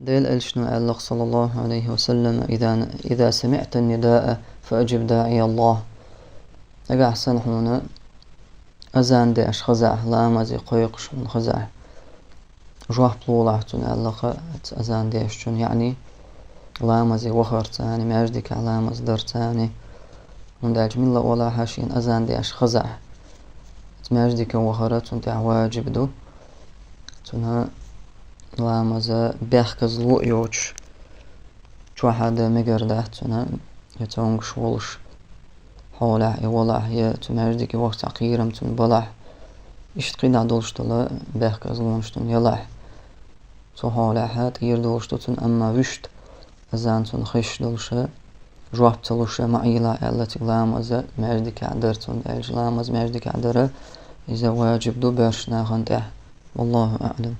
ديل ألشنو الله صلى الله عليه وسلم إذا سمعت النداء فأجب داعي الله. أجا أحسن هنا أذان داش خزع لا مزي قيقش من خزع جواه بلولعتون الله أذان داشتون يعني لا مزي وخرتاني ماجدك على مصدرتاني ونداج من الله ولا حاشين أذان داش خزع ماجدك وخرتون تعواجب دو تنا لا مزا بيحكز لو يوش شو حدا مقردات تنا يتونغ شولش حوله يولع هي تماجدك وقت عقيرم تن بلح اشتقيد عدولشتلا بيحكز لونشتون يلح تو حوله هات يردولشتون أما وشت أذان تن خش دولشة جواب تلوشة معيلة التي لا مزا ماجدك عدرتون لا مز ماجدك عدره إذا واجب دو برشنا خنته والله أعلم.